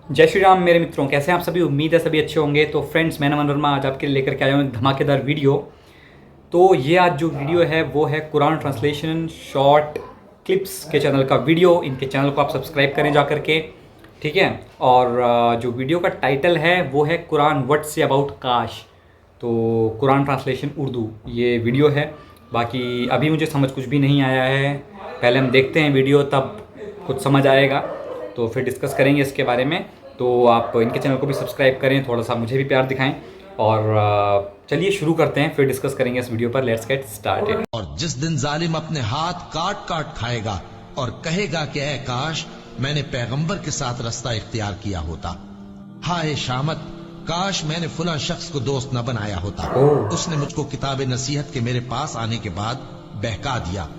जय श्री राम मेरे मित्रों, कैसे हैं आप सभी। उम्मीद है सभी अच्छे होंगे। तो फ्रेंड्स, मैं नमन वर्मा आज आपके लिए लेकर के आया हूँ एक धमाकेदार वीडियो। तो ये आज जो वीडियो है वो है कुरान ट्रांसलेशन शॉर्ट क्लिप्स के चैनल का वीडियो। इनके चैनल को आप सब्सक्राइब करें जा करके, ठीक है। और जो वीडियो का टाइटल है वो है कुरान व्हाट से अबाउट काश। तो कुरान ट्रांसलेशन उर्दू ये वीडियो है। बाकी अभी मुझे समझ कुछ भी नहीं आया है, पहले हम देखते हैं वीडियो तब कुछ समझ आएगा तो फिर डिस्कस करेंगे इसके बारे में। तो आप इनके चैनल को भी सब्सक्राइब करें, थोड़ा सा मुझे भी प्यार दिखाएं। और चलिए शुरू करते हैं, फिर डिस्कस करेंगे इस वीडियो पर। Let's get started. और जिस दिन जालिम अपने हाथ काट काट खाएगा और कहेगा कि ऐ काश मैंने पैगंबर के साथ रास्ता इख्तियार किया होता। हाय शामत, काश मैंने फुला शख्स को दोस्त न बनाया होता। उसने मुझको किताब नसीहत के मेरे पास आने के बाद बहका दिया।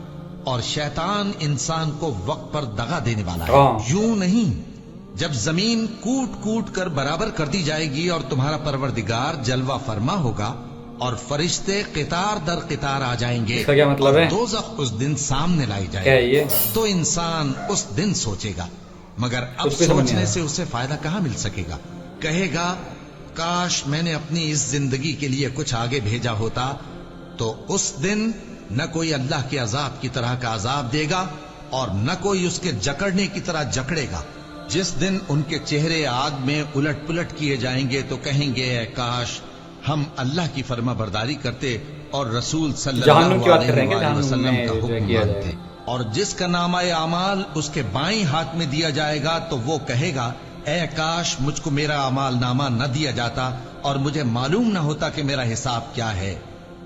और शैतान इंसान को वक्त पर दगा देने वाला है। यूं नहीं, जब जमीन कूट कूट कर बराबर कर दी जाएगी और तुम्हारा परवरदिगार जलवा फरमा होगा और फरिश्ते कितार दर कितार आ जाएंगे, इसका क्या मतलब है? दोज़ख उस दिन सामने लाई क्या है ये? जाएगी, तो इंसान उस दिन सोचेगा, मगर अब सोचने से उसे फायदा कहाँ मिल सकेगा। कहेगा काश मैंने अपनी इस जिंदगी के लिए कुछ आगे भेजा होता। तो उस दिन न कोई अल्लाह के अजाब की तरह का अजाब देगा और न कोई उसके जकड़ने की तरह जकड़ेगा। जिस दिन उनके चेहरे आग में उलट पुलट किए जाएंगे तो कहेंगे ऐ काश हम अल्लाह की फर्मा बरदारी करते और रसूल सल्लल्लाहु अलैहि वसल्लम का हुक्म मानते। और जिसका नामा-ए अमाल उसके बाईं हाथ में दिया जाएगा तो वो कहेगा ऐ काश मुझको मेरा अमाल नामा न दिया जाता और मुझे मालूम न होता कि मेरा हिसाब क्या है।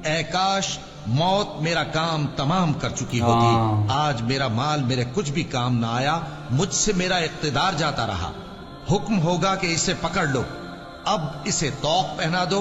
ऐ काश मौत मेरा काम तमाम कर चुकी होती। आज मेरा माल मेरे कुछ भी काम ना आया, मुझसे मेरा इख्तिदार जाता रहा। हुक्म होगा कि इसे पकड़ लो, अब इसे तौक पहना दो,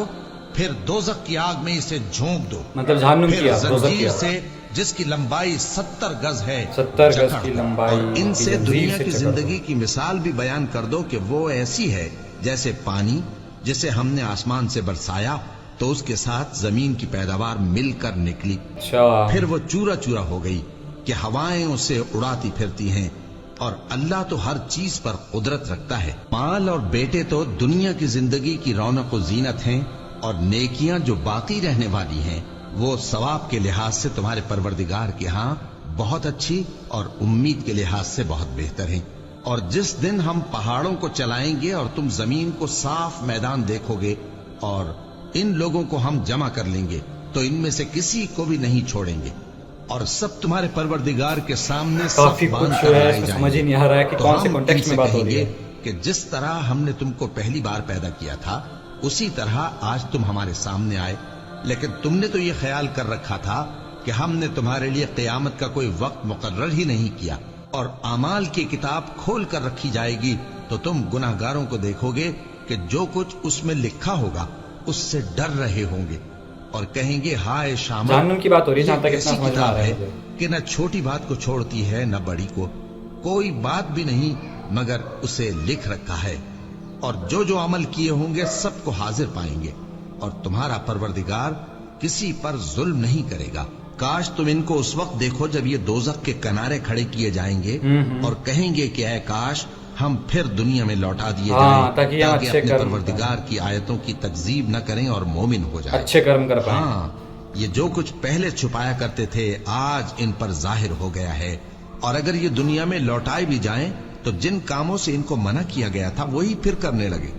फिर दोज़ख की आग में इसे झोंक दो, मतलब जहन्नुम फिर की आग, जंजीर से जिसकी लंबाई 70 गज है 70 गज की लंबाई। और इनसे दुनिया की जिंदगी की मिसाल भी बयान कर दो कि वो ऐसी है जैसे पानी जिसे हमने आसमान से बरसाया तो उसके साथ जमीन की पैदावार मिलकर निकली। फिर वो चूरा चूरा हो गई कि हवाएं उसे उड़ाती फिरती हैं। और अल्लाह तो हर चीज पर कुदरत रखता है। माल और बेटे तो दुनिया की जिंदगी की रौनक और जीनत हैं, और नेकियां जो बाकी रहने वाली हैं वो सवाब के लिहाज से तुम्हारे परवरदिगार के यहाँ बहुत अच्छी और उम्मीद के लिहाज से बहुत बेहतर हैं। और जिस दिन हम पहाड़ों को चलाएंगे और तुम जमीन को साफ मैदान देखोगे और इन लोगों को हम जमा कर लेंगे तो इनमें से किसी को भी नहीं छोड़ेंगे और सब तुम्हारे परवरदिगार के सामने काफी कुछ है, समझ ही नहीं आ रहा है कि तो कौन से कॉन्टेक्स्ट में बात हो रही है। कि जिस तरह हमने तुमको पहली बार पैदा किया था उसी तरह आज तुम हमारे सामने आए, लेकिन तुमने तो ये ख्याल कर रखा था कि हमने तुम्हारे लिए क़यामत का कोई वक्त मुकर्रर ही नहीं किया और आमाल की किताब खोल कर रखी जाएगी तो तुम गुनाहगारों को देखोगे कि जो कुछ उसमें लिखा होगा उससे डर रहे होंगे और कहेंगे हाय शामत, जहन्नुम की बात हो रही है जहां तक इतना समझ में आ रहा है कि न छोटी बात को छोड़ती है न बड़ी को, कोई बात भी नहीं मगर उसे लिख रखा है और जो जो अमल किए होंगे सबको हाजिर पाएंगे और तुम्हारा परवरदिगार किसी पर जुल्म नहीं करेगा। काश तुम इनको उस वक्त देखो जब ये दोज़ख के किनारे खड़े किए जाएंगे और कहेंगे कि ऐ काश हम फिर दुनिया में लौटा दिए जाएं ताकि अपने परवरदिगार की आयतों की तकजीब न करें और मोमिन हो जाएं, अच्छे कर्म कर पाएं। हाँ, ये जो कुछ पहले छुपाया करते थे आज इन पर जाहिर हो गया है। और अगर ये दुनिया में लौटाए भी जाएं तो जिन कामों से इनको मना किया गया था वही फिर करने लगे।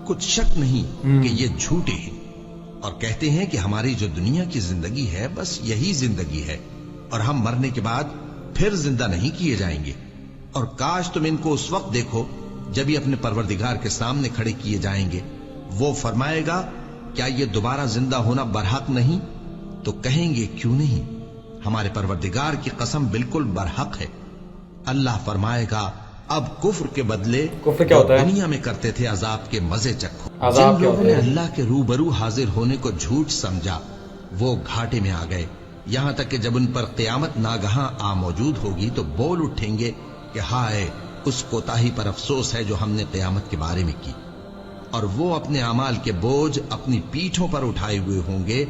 कुछ शक नहीं कि ये झूठे हैं और कहते हैं कि हमारी जो दुनिया की जिंदगी है बस यही जिंदगी है और हम मरने के बाद फिर जिंदा नहीं किए जाएंगे। और काश तुम इनको उस वक्त देखो जब ये अपने परवरदिगार के सामने खड़े किए जाएंगे, वो फरमाएगा क्या ये दोबारा जिंदा होना बरहक नहीं? तो कहेंगे क्यों नहीं, हमारे परवरदिगार की कसम बिल्कुल बरहक है। अल्लाह फरमाएगा अब कुफ्र के बदले कुफ्र क्या होता है? दुनिया में करते थे अजाब के मजे चखो। जिन लोगों ने अल्लाह के रूबरू हाजिर होने को झूठ समझा वो घाटे में आ गए, यहाँ तक कि जब उन पर क़यामत नागहां आ मौजूद होगी तो बोल उठेंगे कि हाय उस कोताही पर अफसोस है जो हमने क़यामत के बारे में की। और वो अपने अमाल के बोझ अपनी पीठों पर उठाए हुए होंगे।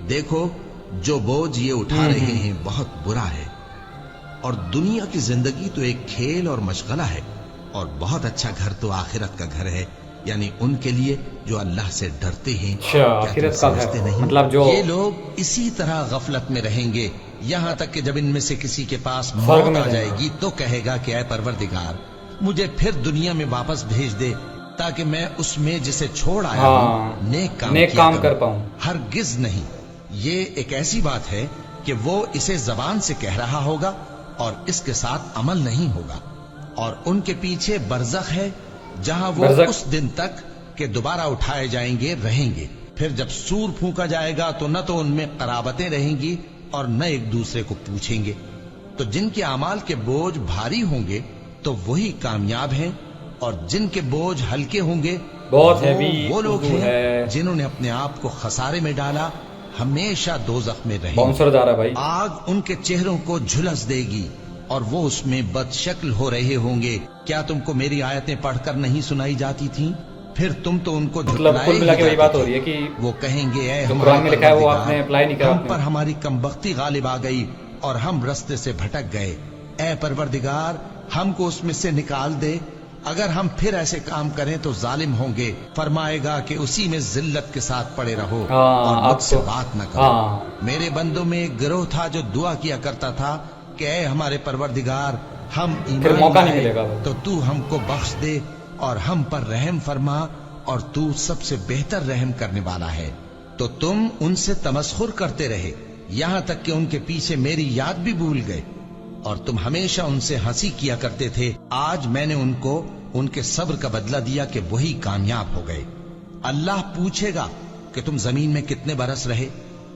देखो जो बोझ ये उठा रहे हैं बहुत बुरा है। और दुनिया की जिंदगी तो एक खेल और मशगला है और बहुत अच्छा घर तो आखिरत का घर है, यानी उनके लिए जो अल्लाह से डरते हैं। अच्छा, आखिरत का घर नहीं? मतलब जो ये लोग इसी तरह गफलत में रहेंगे यहाँ तक कि जब इनमें से किसी के पास मौत आ जाएगी तो कहेगा कि ऐ परवरदिगार, मुझे फिर दुनिया में वापस भेज दे ताकि मैं उसमें जिसे छोड़ आया हूँ नेक काम कर पाऊं। हरगिज नहीं, ये एक ऐसी बात है कि वो इसे जबान से कह रहा होगा और इसके साथ अमल नहीं होगा। और उनके पीछे बरज़ख है जहां वो उस दिन तक के दोबारा उठाए जाएंगे रहेंगे। फिर जब सूर फूंका जाएगा तो न तो उनमें कराबतें रहेंगी और न एक दूसरे को पूछेंगे। तो जिनके अमाल के बोझ भारी होंगे तो वही कामयाब हैं, और जिनके बोझ हल्के होंगे बहुत वो लोग हैं जिन्होंने अपने आप को खसारे में डाला, हमेशा दोज़ख में रहेंगे। आग उनके चेहरों को झुलस देगी और वो उसमें बदशक्ल हो रहे होंगे। क्या तुमको मेरी आयतें पढ़कर नहीं सुनाई जाती थीं? फिर तुम तो उनको कुल मिला के वही बात हो रही है कि वो कहेंगे हम पर हमारी कमबख्ती गालिब आ गई और हम रास्ते से भटक गए। ऐ परवरदिगार, हमको उसमें से निकाल दे। अगर हम फिर ऐसे काम करें तो जालिम होंगे। फरमाएगा कि उसी में जिल्लत के साथ पड़े रहो और मुझसे बात न करो। मेरे बंदों में एक गिरोह था जो दुआ किया करता था कि ऐ हमारे परवरदिगार, हम ईमान मौका नहीं मिलेगा तो तू हमको बख्श दे और हम पर रहम फरमा, और तू सबसे बेहतर रहम करने वाला है। तो तुम उनसे तमस्खुर करते रहे यहाँ तक कि उनके पीछे मेरी याद भी भूल गए, और तुम हमेशा उनसे हंसी किया करते थे। आज मैंने उनको उनके सब्र का बदला दिया कि वही कामयाब हो गए। अल्लाह पूछेगा कि तुम जमीन में कितने बरस रहे?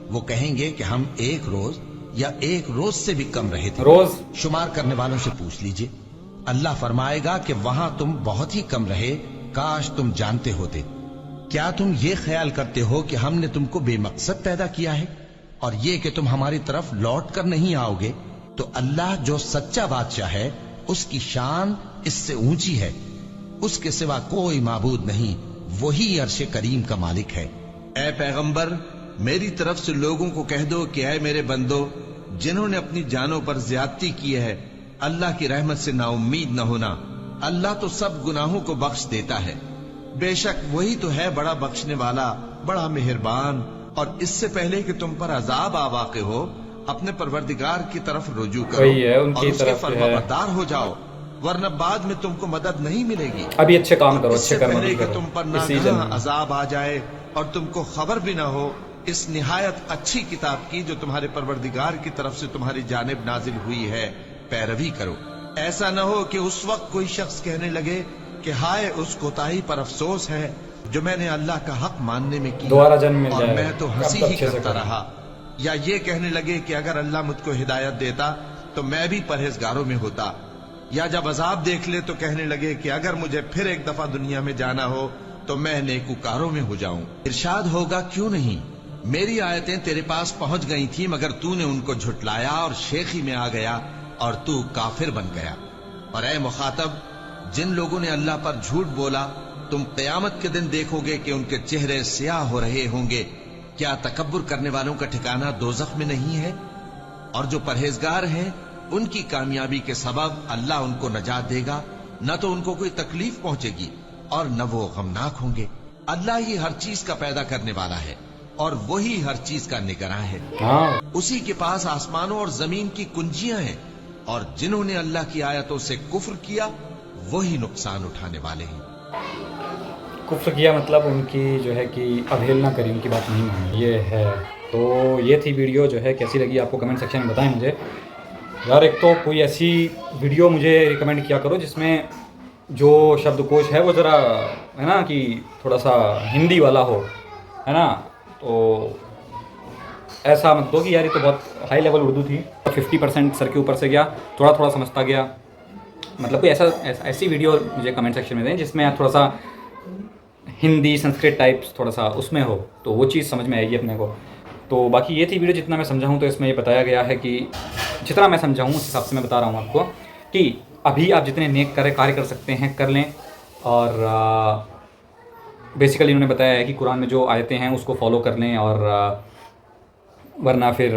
वो कहेंगे कि हम एक रोज या एक रोज से भी कम रहे थे। रोज शुमार करने वालों से पूछ लीजिए। अल्लाह फरमाएगा कि वहां तुम बहुत ही कम रहे, काश तुम जानते होते। क्या तुम ये ख्याल करते हो कि हमने तुमको बेमकसद पैदा किया है और ये कि तुम हमारी तरफ लौट कर नहीं आओगे? तो अल्लाह जो सच्चा बादशाह है उसकी शान इससे ऊंची है। उसके सिवा कोई माबूद नहीं, वही अर्श करीम का मालिक है। ऐ पैगंबर, मेरी तरफ से लोगों को कह दो कि ऐ मेरे बंदो, जिन्होंने अपनी जानों पर ज्यादती की है, अल्लाह की रहमत से नाउम्मीद न होना। अल्लाह तो सब गुनाहों को बख्श देता है। बेशक वही तो है बड़ा बख्शने वाला, बड़ा मेहरबान। और इससे पहले कि तुम पर अजाब आ वाक़े हो, अपने परवरदिगार की तरफ रुजू करो और उसके फरमाबरदार हो जाओ, वरना बाद में तुमको मदद नहीं मिलेगी। अभी अच्छे काम करो, अच्छे कर्म पहले कि तुम पर ना अजाब आ जाए और तुमको खबर भी ना हो इस निहायत अच्छी किताब की जो तुम्हारे परवरदिगार की तरफ से तुम्हारी जानिब नाजिल हुई है, पैरवी करो। ऐसा न हो कि उस वक्त कोई शख्स कहने लगे कि हाय उस कोताही पर अफसोस है जो मैंने अल्लाह का हक मानने में की और मैं तो हंसी ही करता रहा। या ये कहने लगे कि अगर अल्लाह मुझको हिदायत देता तो मैं भी परहेजगारों में होता। या जब अजाब देख ले तो कहने लगे कि अगर मुझे फिर एक दफा दुनिया में जाना हो तो मैं नेकूकारों में हो जाऊं। इरशाद होगा, क्यों नहीं, मेरी आयतें तेरे पास पहुंच गई थी मगर तूने उनको झुटलाया और शेखी में आ गया और तू काफिर बन गया। और ऐ मुखातब, जिन लोगों ने अल्लाह पर झूठ बोला, तुम क़यामत के दिन देखोगे कि उनके चेहरे स्याह हो रहे होंगे। क्या तकब्बुर करने वालों का ठिकाना दोज़ख में नहीं है? और जो परहेजगार हैं उनकी कामयाबी के सबब अल्लाह उनको नजात देगा, न तो उनको कोई तकलीफ पहुंचेगी और न वो गमनाक होंगे। अल्लाह ही हर चीज का पैदा करने वाला है और वही हर चीज का निगरान है। उसी के पास आसमानों और जमीन की कुंजियां हैं, और जिन्होंने अल्लाह की आयतों से कुफ्र किया वही नुकसान उठाने वाले हैं। कुफ्र किया मतलब उनकी जो है कि अवहेलना करी, उनकी बात नहीं मानी, ये है। तो ये थी वीडियो, जो है कैसी लगी आपको कमेंट सेक्शन में बताएं मुझे यार। एक तो कोई ऐसी वीडियो मुझे रिकमेंड किया करो जिसमें जो शब्दकोश है वो ज़रा है ना कि थोड़ा सा हिंदी वाला हो, है ना। तो ऐसा मत दो कि यार ये तो बहुत हाई लेवल उर्दू थी, 50% सर के ऊपर से गया, थोड़ा थोड़ा समझता गया। मतलब कोई ऐसी वीडियो मुझे कमेंट सेक्शन में दें जिसमें थोड़ा सा हिंदी संस्कृत टाइप्स थोड़ा सा उसमें हो, तो वो चीज़ समझ में आएगी अपने को। तो बाकी ये थी वीडियो, जितना मैं समझा हूँ तो इसमें ये बताया गया है कि जितना मैं समझा हूँ उस हिसाब से मैं बता रहा हूँ आपको कि अभी आप जितने नेक कार्य कर सकते हैं कर लें। और बेसिकली इन्होंने बताया है कि कुरान में जो आयतें हैं उसको फॉलो कर लें, और वरना फिर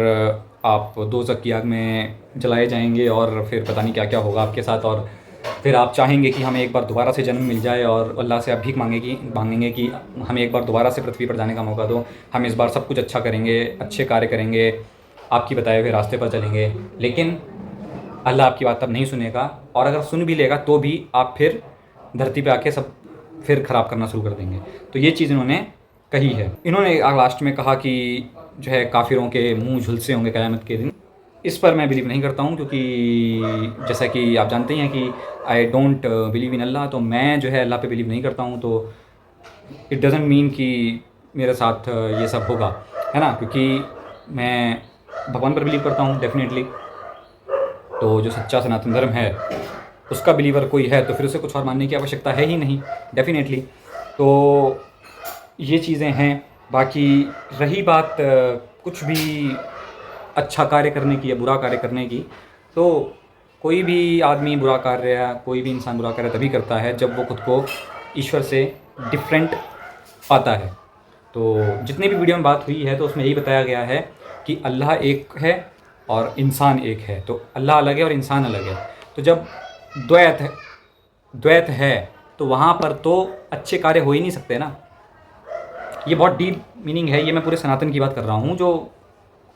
आप दोज़ख की आग में जलाए जाएंगे और फिर पता नहीं क्या क्या होगा आपके साथ। और फिर आप चाहेंगे कि हमें एक बार दोबारा से जन्म मिल जाए और अल्लाह से आप भीख मांगेंगे कि हमें एक बार दोबारा से पृथ्वी पर जाने का मौका दो, हम इस बार सब कुछ अच्छा करेंगे, अच्छे कार्य करेंगे, आपकी बताए हुए रास्ते पर चलेंगे। लेकिन अल्लाह आपकी बात तब नहीं सुनेगा, और अगर सुन भी लेगा तो भी आप फिर धरती पे आके सब फिर ख़राब करना शुरू कर देंगे। तो ये चीज़ इन्होंने कही है। इन्होंने लास्ट में कहा कि जो है काफिरों के मुंह झुलसे होंगे क़यामत के दिन। इस पर मैं बिलीव नहीं करता हूँ, क्योंकि जैसा कि आप जानते हैं कि आई डोंट बिलीव इन अल्लाह, तो मैं जो है अल्लाह पे बिलीव नहीं करता हूँ। तो इट डज़ंट मीन कि मेरे साथ ये सब होगा, है ना, क्योंकि मैं भगवान पर बिलीव करता हूँ डेफिनेटली। तो जो सच्चा सनातन धर्म है उसका बिलीवर कोई है तो फिर उसे कुछ और मानने की आवश्यकता है ही नहीं डेफिनेटली। तो ये चीज़ें हैं। बाकी रही बात कुछ भी अच्छा कार्य करने की या बुरा कार्य करने की, तो कोई भी आदमी बुरा कार्य या कोई भी इंसान बुरा कार्य तभी करता है जब वो खुद को ईश्वर से डिफरेंट पाता है। तो जितनी भी वीडियो में बात हुई है तो उसमें यही बताया गया है कि अल्लाह एक है और इंसान एक है। तो अल्लाह अलग है और इंसान अलग है। तो जब द्वैत है तो वहाँ पर तो अच्छे कार्य हो ही नहीं सकते ना। ये बहुत डीप मीनिंग है, ये मैं पूरे सनातन की बात कर रहा हूँ, जो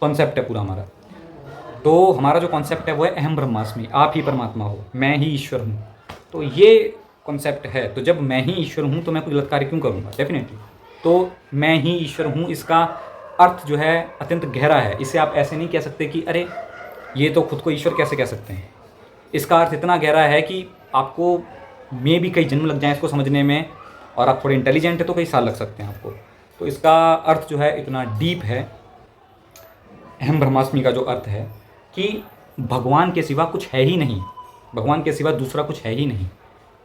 कॉन्सेप्ट है पूरा हमारा। तो हमारा जो कॉन्सेप्ट है वो है अहम ब्रह्मास्मि, आप ही परमात्मा हो, मैं ही ईश्वर हूँ। तो ये कॉन्सेप्ट है। तो जब मैं ही ईश्वर हूँ तो मैं कोई गलत कार्य क्यों करूँगा? डेफिनेटली। तो मैं ही ईश्वर हूँ, इसका अर्थ जो है अत्यंत गहरा है। इसे आप ऐसे नहीं कह सकते कि अरे ये तो खुद को ईश्वर कैसे कह सकते हैं। इसका अर्थ इतना गहरा है कि आपको में भी कई जन्म लग जाएं इसको समझने में, और आप थोड़े इंटेलिजेंट है तो कई साल लग सकते हैं आपको। तो इसका अर्थ जो है इतना डीप है, अहम ब्रह्मास्मि का जो अर्थ है कि भगवान के सिवा कुछ है ही नहीं, भगवान के सिवा दूसरा कुछ है ही नहीं।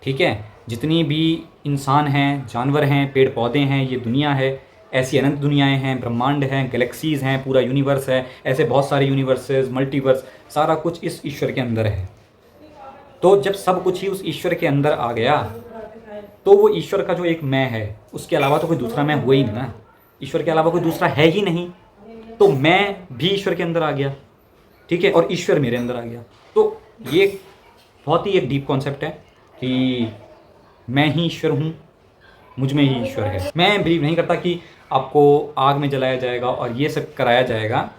ठीक है, जितनी भी इंसान हैं, जानवर हैं, पेड़ पौधे हैं, ये दुनिया है, ऐसी अनंत दुनियाएं हैं, ब्रह्मांड हैं, गैलेक्सीज़ हैं, पूरा यूनिवर्स है, ऐसे बहुत सारे यूनिवर्सेस, मल्टीवर्स, सारा कुछ इस ईश्वर के अंदर है। तो जब सब कुछ ही उस ईश्वर के अंदर आ गया तो वो ईश्वर का जो एक मैं है, उसके अलावा तो कोई दूसरा मैं हुआ ही नहीं ना। ईश्वर के अलावा कोई दूसरा है ही नहीं, तो मैं भी ईश्वर के अंदर आ गया। ठीक है, और ईश्वर मेरे अंदर आ गया। तो ये बहुत ही एक डीप कॉन्सेप्ट है कि मैं ही ईश्वर हूँ, मुझ में ही ईश्वर है। मैं बिलीव नहीं करता कि आपको आग में जलाया जाएगा और ये सब कराया जाएगा।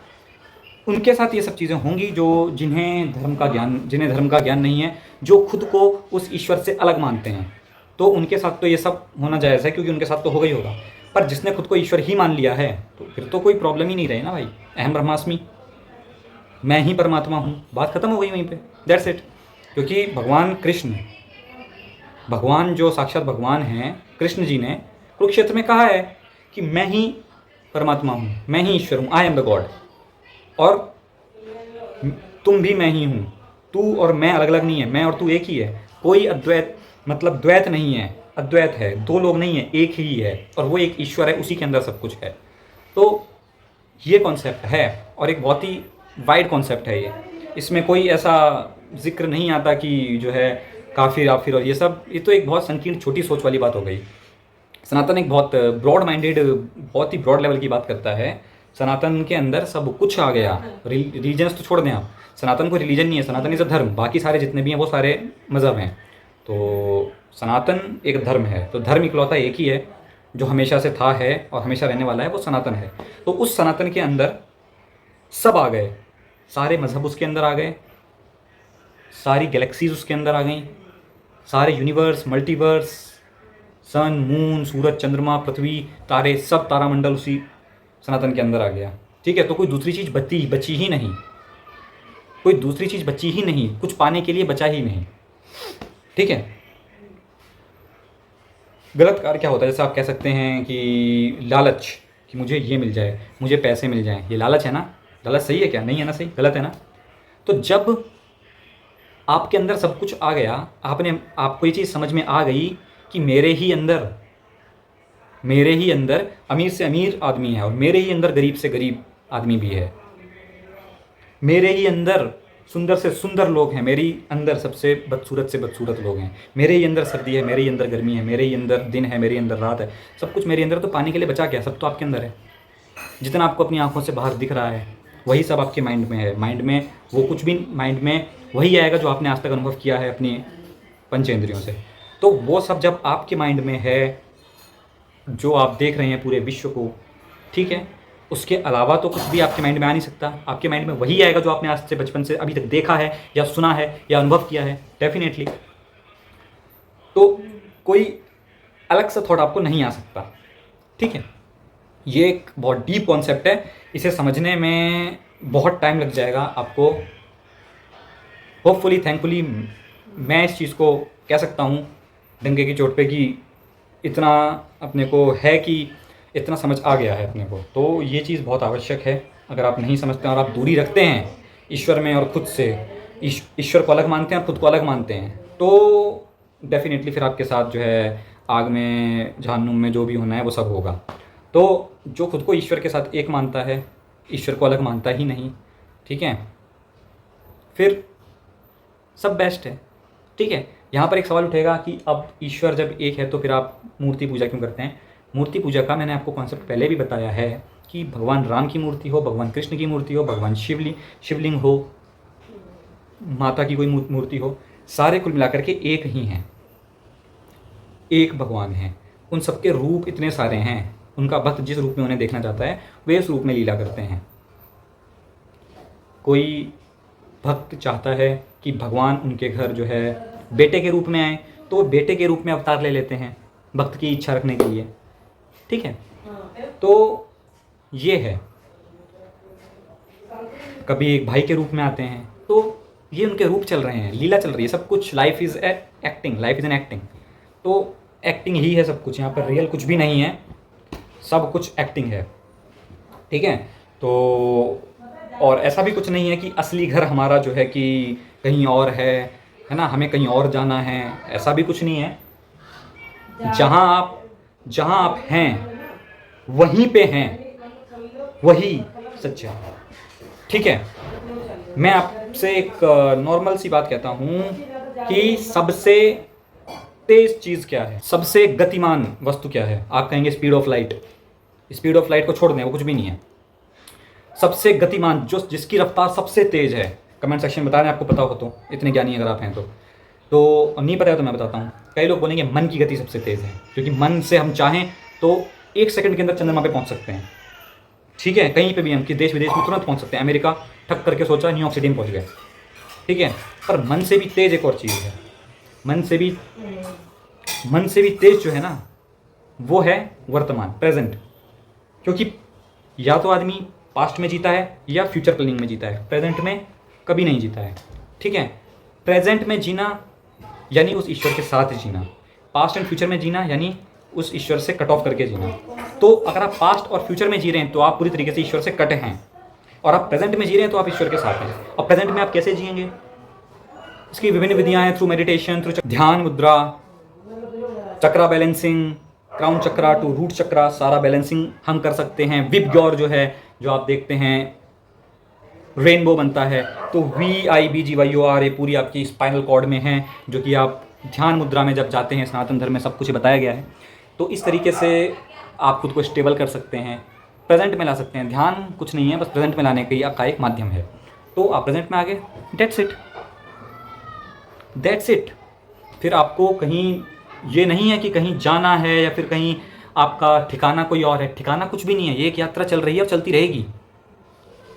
उनके साथ ये सब चीज़ें होंगी जिन्हें धर्म का ज्ञान नहीं है, जो खुद को उस ईश्वर से अलग मानते हैं। तो उनके साथ तो ये सब होना जायज़ है, क्योंकि उनके साथ तो होगा ही होगा। पर जिसने खुद को ईश्वर ही मान लिया है तो फिर तो कोई प्रॉब्लम ही नहीं रही ना भाई। अहम ब्रह्मास्मि, मैं ही परमात्मा हूँ, बात खत्म हो गई वहीं पे, दैट्स इट। क्योंकि भगवान कृष्ण, भगवान जो साक्षात भगवान हैं, कृष्ण जी ने कुरुक्षेत्र में कहा है कि मैं ही परमात्मा हूँ, मैं ही ईश्वर हूँ, आई एम द गॉड। और तुम भी मैं ही हूँ, तू और मैं अलग अलग नहीं है, मैं और तू एक ही है। कोई अद्वैत मतलब द्वैत नहीं है, अद्वैत है, दो लोग नहीं है, एक ही है, और वो एक ईश्वर है, उसी के अंदर सब कुछ है। तो ये कॉन्सेप्ट है, और एक बहुत ही वाइड कॉन्सेप्ट है ये। इसमें कोई ऐसा जिक्र नहीं आता कि जो है काफिर आफिर और ये सब। ये तो एक बहुत संकीर्ण छोटी सोच वाली बात हो गई। सनातन एक बहुत ब्रॉड माइंडेड, बहुत ही ब्रॉड लेवल की बात करता है। सनातन के अंदर सब कुछ आ गया। रिलीजन्स तो छोड़ दें आप, सनातन कोई रिलीजन नहीं है, सनातन इज़ अ धर्म। बाकी सारे जितने भी हैं वो सारे मज़हब हैं। तो सनातन एक धर्म है। तो धर्म इकलौता एक ही है जो हमेशा से था, है और हमेशा रहने वाला है, वो सनातन है। तो उस सनातन के अंदर सब आ गए, सारे मज़हब उसके अंदर आ गए, सारी गैलेक्सीज उसके अंदर आ गई, सारे यूनिवर्स, मल्टीवर्स, सन, मून, सूरज, चंद्रमा, पृथ्वी, तारे, सब तारामंडल उसी सनातन के अंदर आ गया। ठीक है, तो कोई दूसरी चीज़ बची ही नहीं, कोई दूसरी चीज़ बची ही नहीं, कुछ पाने के लिए बचा ही नहीं। ठीक है, गलत कार्य क्या होता है? जैसे आप कह सकते हैं कि लालच, कि मुझे ये मिल जाए, मुझे पैसे मिल जाएं, ये लालच है ना? लालच सही है क्या? नहीं है ना, सही, गलत है ना? तो जब आपके अंदर सब कुछ आ गया, आपको ये चीज़ समझ में आ गई कि मेरे ही अंदर अमीर से अमीर आदमी है और मेरे ही अंदर गरीब से गरीब आदमी भी है, मेरे ही अंदर सुंदर से सुंदर लोग हैं, मेरे ही अंदर सबसे बदसूरत से बदसूरत लोग हैं, मेरे ही अंदर सर्दी है, मेरे ही अंदर गर्मी है, मेरे ही अंदर दिन है, मेरे ही अंदर रात है, सब कुछ मेरे अंदर। तो पाने के लिए बचा क्या? सब तो आपके अंदर है। जितना आपको अपनी आंखों से बाहर दिख रहा है वही सब आपके माइंड में है। माइंड में वो कुछ भी, माइंड में वही आएगा जो आपने आज तक अनुभव किया है अपनी पंचेंद्रियों से। तो वो सब जब आपके माइंड में है, जो आप देख रहे हैं पूरे विश्व को, ठीक है, उसके अलावा तो कुछ भी आपके माइंड में आ नहीं सकता। आपके माइंड में वही आएगा जो आपने आज से बचपन से अभी तक देखा है या सुना है या अनुभव किया है डेफिनेटली। तो कोई अलग सा थॉट आपको नहीं आ सकता, ठीक है। ये एक बहुत डीप कॉन्सेप्ट है, इसे समझने में बहुत टाइम लग जाएगा आपको। होपफुली थैंकफुली मैं इस चीज़ को कह सकता हूँ डंके की चोट पे कि इतना अपने को है कि इतना समझ आ गया है अपने को। तो ये चीज़ बहुत आवश्यक है। अगर आप नहीं समझते हैं और आप दूरी रखते हैं ईश्वर में और खुद से, ईश्वर को अलग मानते हैं और खुद को अलग मानते हैं, तो डेफिनेटली फिर आपके साथ जो है आग में, जहन्नुम में जो भी होना है वो सब होगा। तो जो खुद को ईश्वर के साथ एक मानता है, ईश्वर को अलग मानता ही नहीं, ठीक है, फिर सब बेस्ट है, ठीक है। यहाँ पर एक सवाल उठेगा कि अब ईश्वर जब एक है तो फिर आप मूर्ति पूजा क्यों करते हैं। मूर्ति पूजा का मैंने आपको कॉन्सेप्ट पहले भी बताया है कि भगवान राम की मूर्ति हो, भगवान कृष्ण की मूर्ति हो, भगवान शिवलिंग हो, माता की कोई मूर्ति हो, सारे कुल मिलाकर के एक ही हैं, एक भगवान हैं। उन सबके रूप इतने सारे हैं, उनका भक्त जिस रूप में उन्हें देखना चाहता है वे उस रूप में लीला करते हैं। कोई भक्त चाहता है कि भगवान उनके घर जो है बेटे के रूप में आए, तो वो बेटे के रूप में अवतार ले लेते हैं भक्त की इच्छा रखने के लिए, ठीक है। तो ये है, कभी एक भाई के रूप में आते हैं, तो ये उनके रूप चल रहे हैं, लीला चल रही है, सब कुछ। Life is acting, life is an acting. तो एक्टिंग ही है सब कुछ, यहाँ पर रियल कुछ भी नहीं है, सब कुछ एक्टिंग है, ठीक है। तो और ऐसा भी कुछ नहीं है कि असली घर हमारा जो है कि कहीं और है ना, हमें कहीं और जाना है, ऐसा भी कुछ नहीं है। जहाँ आप हैं वहीं पे हैं, वही सच है, ठीक है। मैं आपसे एक नॉर्मल सी बात कहता हूँ कि सबसे तेज चीज़ क्या है, सबसे गतिमान वस्तु क्या है। आप कहेंगे speed of light. Speed of light को छोड़ दें, वो कुछ भी नहीं है। सबसे गतिमान जिसकी रफ्तार सबसे तेज है, कमेंट सेक्शन में बता दें आपको पता हो तो, इतने ज्ञानी अगर आप हैं तो नहीं पता है तो मैं बताता हूँ। कई लोग बोलेंगे मन की गति सबसे तेज़ है, क्योंकि मन से हम चाहें तो 1 सेकंड के अंदर चंद्रमा पे पहुँच सकते हैं, ठीक है। कहीं पे भी हम, कि देश विदेश में तुरंत पहुँच सकते हैं। अमेरिका ठक करके सोचा, न्यूयॉर्क सिटी में पहुँच गए, ठीक है। पर मन से भी तेज़ एक और चीज़ है, मन से भी तेज़ जो है ना, वो है वर्तमान, प्रेजेंट। क्योंकि या तो आदमी पास्ट में जीता है या फ्यूचर प्लानिंग में जीता है, प्रेजेंट में कभी नहीं जीता है, ठीक है। प्रेजेंट में जीना यानी उस ईश्वर के साथ जीना, पास्ट एंड फ्यूचर में जीना यानी उस ईश्वर से कट ऑफ करके जीना। तो अगर आप पास्ट और फ्यूचर में जी रहे हैं तो आप पूरी तरीके से ईश्वर से कट हैं, और आप प्रेजेंट में जी रहे हैं तो आप ईश्वर के साथ हैं। और प्रेजेंट में आप कैसे जिएंगे, इसकी विभिन्न विधियां हैं, थ्रू मेडिटेशन, थ्रू ध्यान मुद्रा, chakra balancing, crown chakra to root chakra, सारा बैलेंसिंग हम कर सकते हैं। विबग्योर जो है, जो आप देखते हैं रेनबो बनता है, तो VIBGYOR ये पूरी आपकी स्पाइनल कॉर्ड में है, जो कि आप ध्यान मुद्रा में जब जाते हैं, सनातन धर्म में सब कुछ बताया गया है। तो इस तरीके से आप खुद को स्टेबल कर सकते हैं, प्रेजेंट में ला सकते हैं। ध्यान कुछ नहीं है, बस प्रेजेंट में लाने का एक माध्यम है। तो आप प्रेजेंट में आ गए, दैट्स इट। फिर आपको कहीं ये नहीं है कि कहीं जाना है या फिर कहीं आपका ठिकाना कोई और है, ठिकाना कुछ भी नहीं है। ये एक यात्रा चल रही है और चलती रहेगी,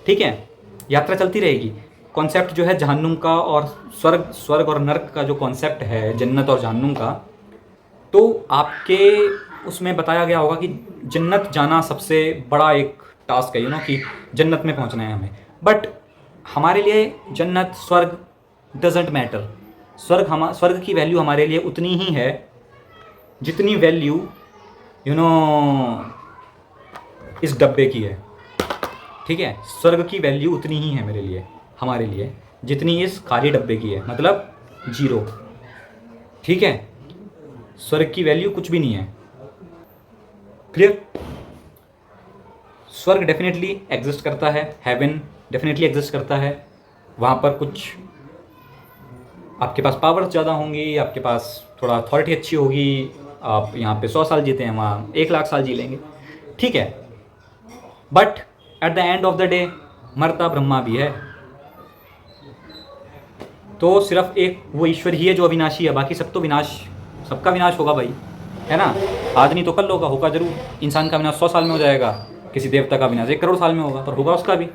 ठीक है, यात्रा चलती रहेगी। कॉन्सेप्ट जो है जहन्नुम का और स्वर्ग और नर्क का जो कॉन्सेप्ट है, जन्नत और जहन्नुम का, तो आपके उसमें बताया गया होगा कि जन्नत जाना सबसे बड़ा एक टास्क है, कि जन्नत में पहुंचना है हमें। बट हमारे लिए जन्नत, स्वर्ग डजेंट मैटर। स्वर्ग की वैल्यू हमारे लिए उतनी ही है जितनी वैल्यू इस डब्बे की है, ठीक है। स्वर्ग की वैल्यू उतनी ही है मेरे लिए, हमारे लिए, जितनी इस खाली डब्बे की है, मतलब 0, ठीक है। स्वर्ग की वैल्यू कुछ भी नहीं है, क्लियर। स्वर्ग डेफिनेटली एग्जिस्ट करता है, हेवन डेफिनेटली एग्जिस्ट करता है। वहाँ पर कुछ आपके पास पावर्स ज़्यादा होंगी, आपके पास थोड़ा अथॉरिटी अच्छी होगी, आप यहाँ पे 100 साल जीते हैं, वहाँ 1 लाख साल जी लेंगे, ठीक है। But at the end of the day मरता ब्रह्मा भी है, तो सिर्फ एक वो ईश्वर ही है जो अविनाशी है, बाकी सब तो विनाश, सबका विनाश होगा भाई, है ना। आज नहीं तो कल होगा जरूर। इंसान का विनाश 100 साल में हो जाएगा, किसी देवता का विनाश 1 करोड़ साल में होगा, पर होगा उसका भी।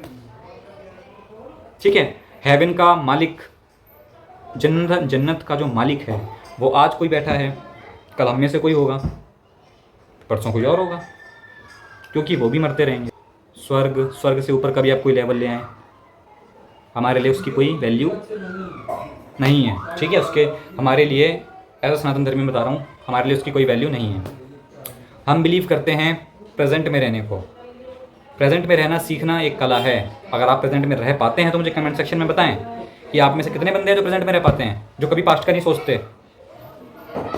ठीक है, हेवन का मालिक, जन्नत का जो मालिक है वो आज कोई बैठा है, कल हम में से कोई होगा, परसों कोई और होगा, क्योंकि वो भी मरते रहेंगे। स्वर्ग से ऊपर कभी आप कोई लेवल ले आए, हमारे लिए उसकी कोई वैल्यू नहीं है। ठीक है, उसके हमारे लिए एज सनातन धर्म में बता रहा हूँ, हमारे लिए उसकी कोई वैल्यू नहीं है। हम बिलीव करते हैं प्रेजेंट में रहने को। प्रेजेंट में रहना सीखना एक कला है। अगर आप प्रेजेंट में रह पाते हैं तो मुझे कमेंट सेक्शन में बताएं कि आप में से कितने बंदे हैं जो प्रेजेंट में रह पाते हैं, जो कभी पास्ट का नहीं सोचते।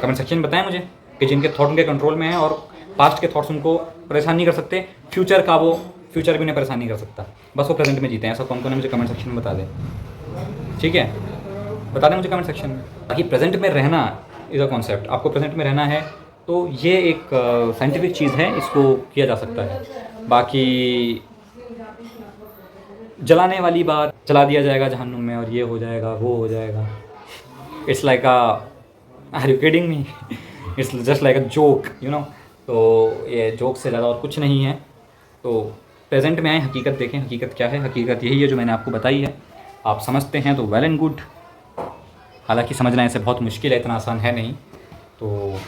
कमेंट सेक्शन में बताएं मुझे कि जिनके थॉट उनके कंट्रोल में है और पास्ट के थॉट्स उनको परेशान नहीं कर सकते, फ्यूचर भी उन्हें परेशान नहीं कर सकता, बस वो प्रेजेंट में जीते हैं। ऐसा कौन कौन है मुझे कमेंट सेक्शन में बता दें। ठीक है, बता दें मुझे कमेंट सेक्शन में। बाकी प्रेजेंट में रहना इज़ अ कॉन्सेप्ट, आपको प्रेजेंट में रहना है तो ये एक साइंटिफिक चीज़ है, इसको किया जा सकता है। बाकी जलाने वाली बात, जला दिया जाएगा जहन्नुम में और ये हो जाएगा वो हो जाएगा, it's like are you kidding me, it's just like a joke, you know. तो ये जोक से ज़्यादा और कुछ नहीं है। तो प्रेजेंट में आए, हकीकत देखें, हकीकत क्या है। हकीकत यही है जो मैंने आपको बताई है। आप समझते हैं तो वेल एंड गुड, हालांकि समझना ऐसे बहुत मुश्किल है, इतना आसान है नहीं। तो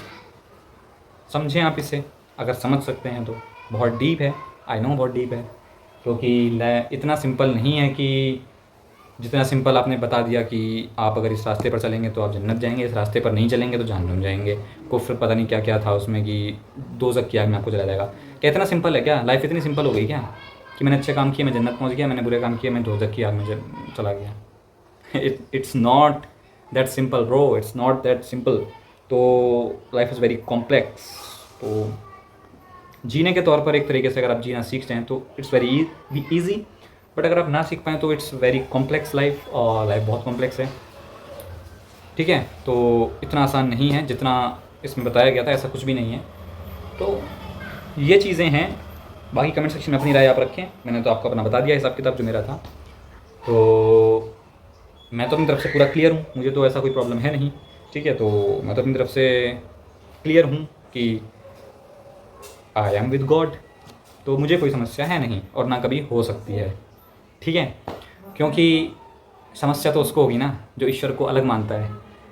समझें आप इसे, अगर समझ सकते हैं तो। बहुत डीप है, आई नो बहुत डीप है, क्योंकि इतना सिंपल नहीं है कि जितना सिंपल आपने बता दिया कि आप अगर इस रास्ते पर चलेंगे तो आप जन्नत जाएंगे, इस रास्ते पर नहीं चलेंगे तो जहन्नुम जाएंगे। कुफ्र पता नहीं क्या क्या था उसमें कि दोज़ख की आग में आपको जलाया जाएगा। क्या इतना सिंपल है क्या? लाइफ इतनी सिंपल हो गई क्या कि मैंने अच्छे काम किए मैं जन्नत पहुंच गया, मैंने बुरे काम किए मैं दोज़ख की आग में चला गया? It's not that simple bro, it's not that simple. तो लाइफ इज़ वेरी कॉम्प्लेक्स। तो जीने के तौर पर एक तरीके से अगर आप जीना सीख जाएँ तो इट्स वेरी ईजी, बट अगर आप ना सीख पाएँ तो इट्स वेरी कॉम्प्लेक्स लाइफ, और लाइफ बहुत कॉम्प्लेक्स है। ठीक है, तो इतना आसान नहीं है जितना इसमें बताया गया था, ऐसा कुछ भी नहीं है। तो ये चीज़ें हैं। बाकी कमेंट सेक्शन में अपनी राय आप रखें, मैंने तो आपको अपना बता दिया हिसाब किताब जो मेरा था। तो मैं तो अपनी तरफ से पूरा क्लियर हूँ, मुझे तो ऐसा कोई प्रॉब्लम है नहीं। ठीक है, तो मैं तो अपनी तरफ से क्लियर हूँ कि आई एम विद गॉड, तो मुझे कोई समस्या है नहीं और ना कभी हो सकती है। ठीक है, क्योंकि समस्या तो उसको होगी ना जो ईश्वर को अलग मानता है,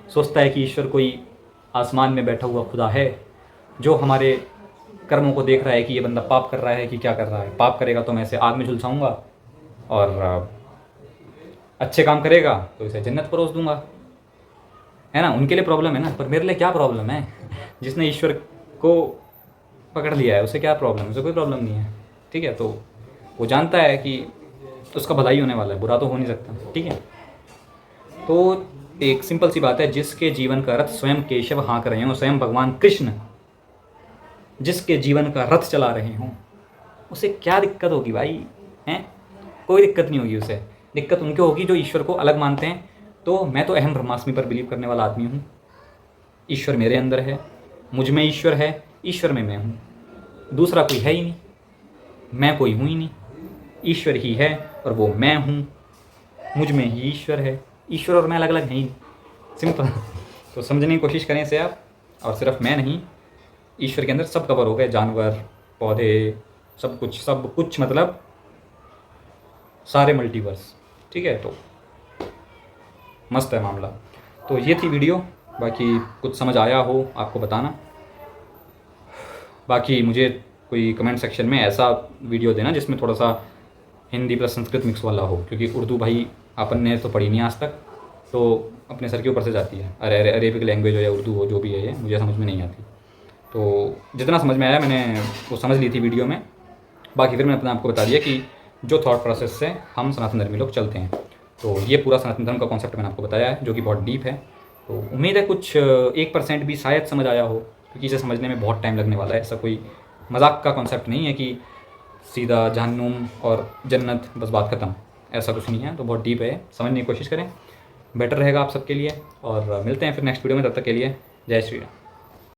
सोचता है कि ईश्वर कोई आसमान में बैठा हुआ खुदा है जो हमारे कर्मों को देख रहा है कि ये बंदा पाप कर रहा है कि क्या कर रहा है। पाप करेगा तो मैं इसे आग में झुलसाऊँगा, और अच्छे काम करेगा तो इसे जन्नत परोस दूंगा, है ना। उनके लिए प्रॉब्लम है ना, पर मेरे लिए क्या प्रॉब्लम है? जिसने ईश्वर को पकड़ लिया है उसे क्या प्रॉब्लम है? उसे कोई प्रॉब्लम नहीं है। ठीक है, तो वो जानता है कि उसका भलाई होने वाला है, बुरा तो हो नहीं सकता। ठीक है, तो एक सिंपल सी बात है, जिसके जीवन का रथ स्वयं केशव हाँक रहे हों, स्वयं भगवान कृष्ण जिसके जीवन का रथ चला रहे हों, उसे क्या दिक्कत होगी भाई? हैं, कोई दिक्कत नहीं होगी उसे। दिक्कत उनको होगी जो ईश्वर को अलग मानते हैं। तो मैं तो अहम ब्रह्मास्मि पर बिलीव करने वाला आदमी हूँ। ईश्वर मेरे अंदर है, मुझ में ईश्वर है, ईश्वर में मैं हूँ, दूसरा कोई है ही नहीं, मैं कोई हूँ ही नहीं, ईश्वर ही है और वो मैं हूँ, मुझ में ही ईश्वर है। ईश्वर और मैं अलग अलग हैं ही, सिंपल। तो समझने की कोशिश करें इसे आप। और सिर्फ मैं नहीं, ईश्वर के अंदर सब कवर हो गए, जानवर, पौधे, सब कुछ मतलब सारे मल्टीवर्स। ठीक है, तो मस्त है मामला। तो ये थी वीडियो, बाकी कुछ समझ आया हो आपको बताना। बाकी मुझे कोई कमेंट सेक्शन में ऐसा वीडियो देना जिसमें थोड़ा सा हिंदी प्लस संस्कृत मिक्स वाला हो, क्योंकि उर्दू भाई अपन ने तो पढ़ी नहीं आज तक, तो अपने सर के ऊपर से जाती है। अरेबिक लैंग्वेज हो या उर्दू हो, जो भी है ये मुझे समझ में नहीं आती। तो जितना समझ में आया मैंने वो समझ ली थी वीडियो में। बाकी फिर मैंने अपने आपको बता दिया कि जो थॉट प्रोसेस से हम सनातन धर्मी लोग चलते हैं। तो ये पूरा सनातन धर्म का कॉन्सेप्ट मैंने आपको बताया है, जो कि बहुत डीप है। तो उम्मीद है कुछ 1% भी शायद समझ आया हो, क्योंकि इसे समझने में बहुत टाइम लगने वाला है। ऐसा कोई मजाक का कॉन्सेप्ट नहीं है कि सीधा जहन्नुम और जन्नत बस बात ख़त्म, ऐसा कुछ नहीं है। तो बहुत डीप है, समझने की कोशिश करें, बेटर रहेगा आप सबके लिए। और मिलते हैं फिर नेक्स्ट वीडियो में, तब तक के लिए जय श्री राम।